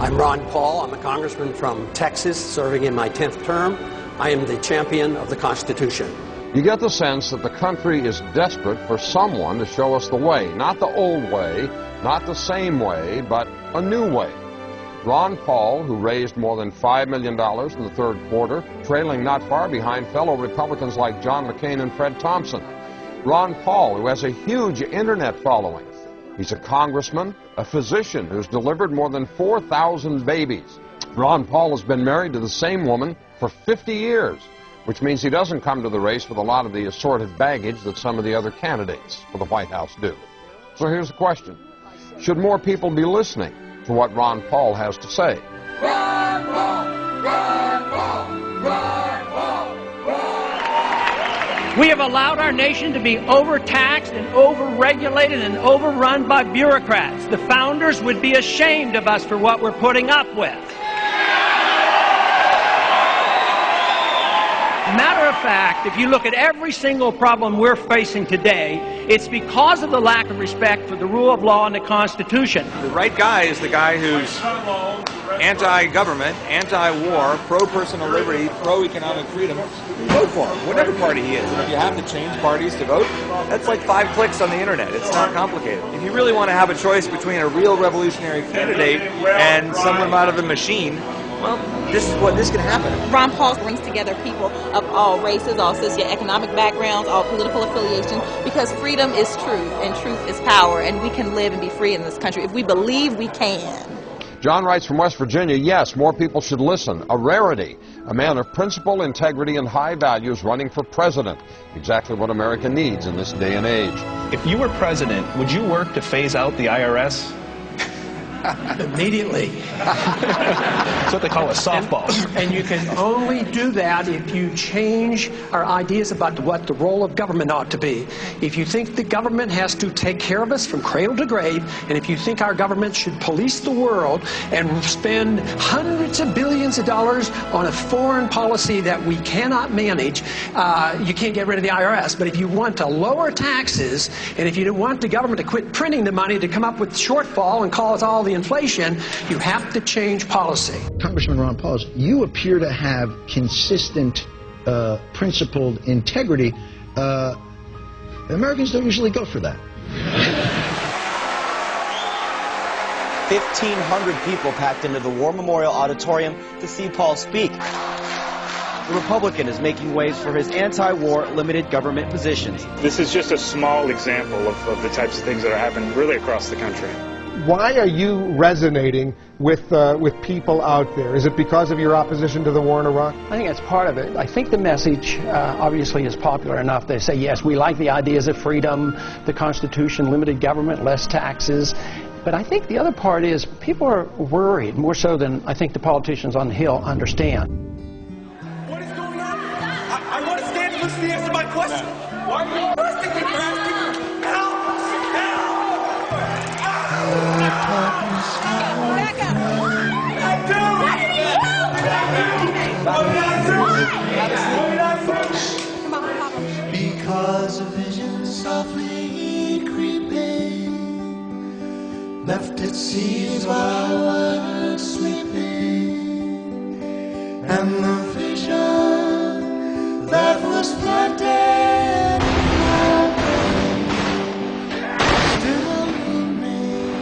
I'm Ron Paul. I'm a congressman from Texas, serving in my 10th term. I am the champion of the Constitution. You get the sense that the country is desperate for someone to show us the way. Not the old way, not the same way, but a new way. Ron Paul, who raised more than $5 million in the third quarter, trailing not far behind fellow Republicans like John McCain and Fred Thompson. Ron Paul, who has a huge internet following. He's a congressman, a physician who's delivered more than 4,000 babies. Ron Paul has been married to the same woman for 50 years, which means he doesn't come to the race with a lot of the assorted baggage that some of the other candidates for the White House do. So here's the question. Should more people be listening to what Ron Paul has to say? Ron Paul! Ron Paul! Ron Paul! We have allowed our nation to be overtaxed and overregulated and overrun by bureaucrats. The founders would be ashamed of us for what we're putting up with. Matter of fact, if you look at every single problem we're facing today, it's because of the lack of respect for the rule of law and the Constitution. The right guy is the guy who's anti-government, anti-war, pro-personal liberty, pro-economic freedom. Vote for him, whatever party he is. And if you have to change parties to vote, that's like 5 clicks on the internet. It's not complicated. If you really want to have a choice between a real revolutionary candidate and someone out of a machine, well, this can happen. Ron Paul brings together people of all races, all socioeconomic backgrounds, all political affiliations, because freedom is truth and truth is power, and we can live and be free in this country if we believe we can. John writes from West Virginia, yes, more people should listen. A rarity. A man of principle, integrity, and high values running for president. Exactly what America needs in this day and age. If you were president, would you work to phase out the IRS? Immediately. That's what they call a softball. And you can only do that if you change our ideas about what the role of government ought to be. If you think the government has to take care of us from cradle to grave, and if you think our government should police the world and spend hundreds of billions of dollars on a foreign policy that we cannot manage, you can't get rid of the IRS. But if you want to lower taxes, and if you want the government to quit printing the money to come up with shortfall and cause all the inflation, you have to change policy. Congressman Ron Paul, you appear to have consistent, principled integrity. Americans don't usually go for that. 1,500 people packed into the War Memorial Auditorium to see Paul speak. The Republican is making waves for his anti-war, limited government positions. This is just a small example of the types of things that are happening really across the country. Why are you resonating with people out there? Is it because of your opposition to the war in Iraq? I think that's part of it. I think the message obviously is popular enough. They say, yes, we like the ideas of freedom, the Constitution, limited government, less taxes. But I think the other part is people are worried, more so than I think the politicians on the Hill understand. What is going on? I want to stand and listen to the answer to my question. Why are you arresting me for asking? Help! Back up! Because a vision softly creeping left its seeds while I was sleeping, and the vision that was planted in my brain still remains.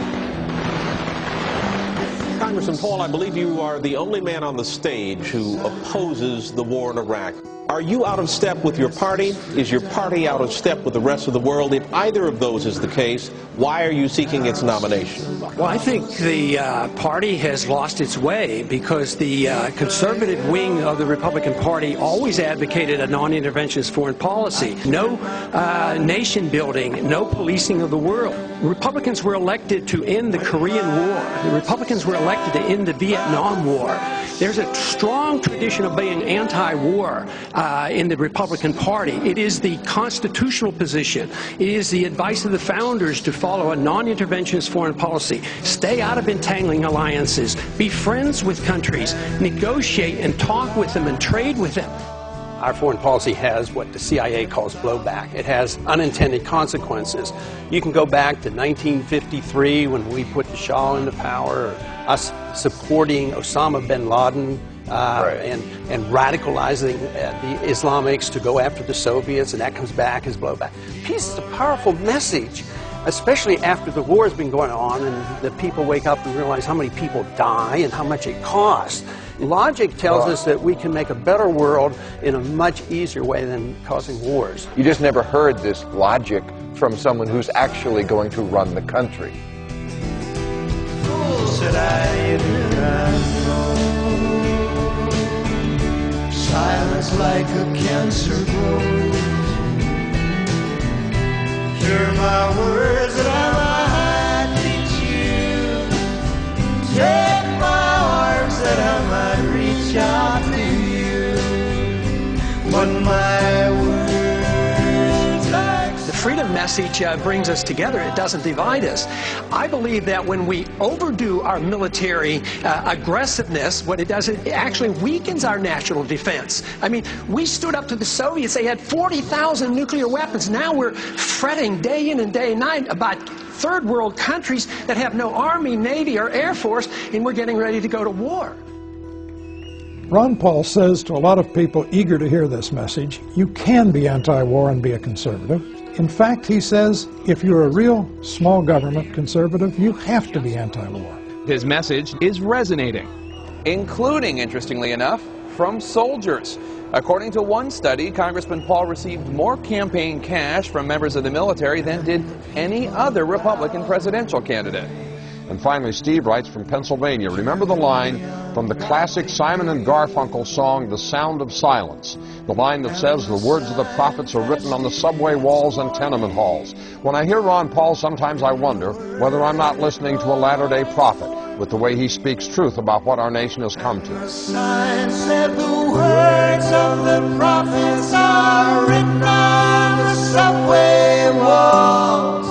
Congressman Paul, I believe you are the only man on the stage who opposes the war in Iraq. Are you out of step with your party? Is your party out of step with the rest of the world? If either of those is the case, why are you seeking its nomination? Well, I think the party has lost its way because the conservative wing of the Republican Party always advocated a non-interventionist foreign policy. No nation building, no policing of the world. Republicans were elected to end the Korean War. The Republicans were elected to end the Vietnam War. There's a strong tradition of being anti-war in the Republican Party. It is the constitutional position. It is the advice of the founders to follow a non-interventionist foreign policy. Stay out of entangling alliances. Be friends with countries. Negotiate and talk with them and trade with them. Our foreign policy has what the CIA calls blowback. It has unintended consequences. You can go back to 1953 when we put the Shah into power, or us supporting Osama bin Laden and radicalizing the Islamics to go after the Soviets, and that comes back as blowback. Peace is a powerful message, especially after the war has been going on and the people wake up and realize how many people die and how much it costs. Logic tells us that we can make a better world in a much easier way than causing wars. You just never heard this logic from someone who's actually going to run the country. Said I silence like a cancer grows. Hear my words that I might teach you. Take my arms that I might reach out to you. But my words like the freedom message brings us together. It doesn't divide us. I believe that when we overdo our military aggressiveness, what it does, it actually weakens our national defense. I mean, we stood up to the Soviets. They had 40,000 nuclear weapons. Now we're fretting day in and day night about third world countries that have no army, navy, or air force, and we're getting ready to go to war. Ron Paul says to a lot of people eager to hear this message, you can be anti-war and be a conservative. In fact, he says, if you're a real small government conservative, you have to be anti-war. His message is resonating. Including, interestingly enough, from soldiers. According to one study, Congressman Paul received more campaign cash from members of the military than did any other Republican presidential candidate. And finally, Steve writes from Pennsylvania, remember the line from the classic Simon and Garfunkel song, The Sound of Silence, the line that says the words of the prophets are written on the subway walls and tenement halls. When I hear Ron Paul, sometimes I wonder whether I'm not listening to a latter-day prophet with the way he speaks truth about what our nation has come to. the sign said the words of the prophets are written on the subway walls.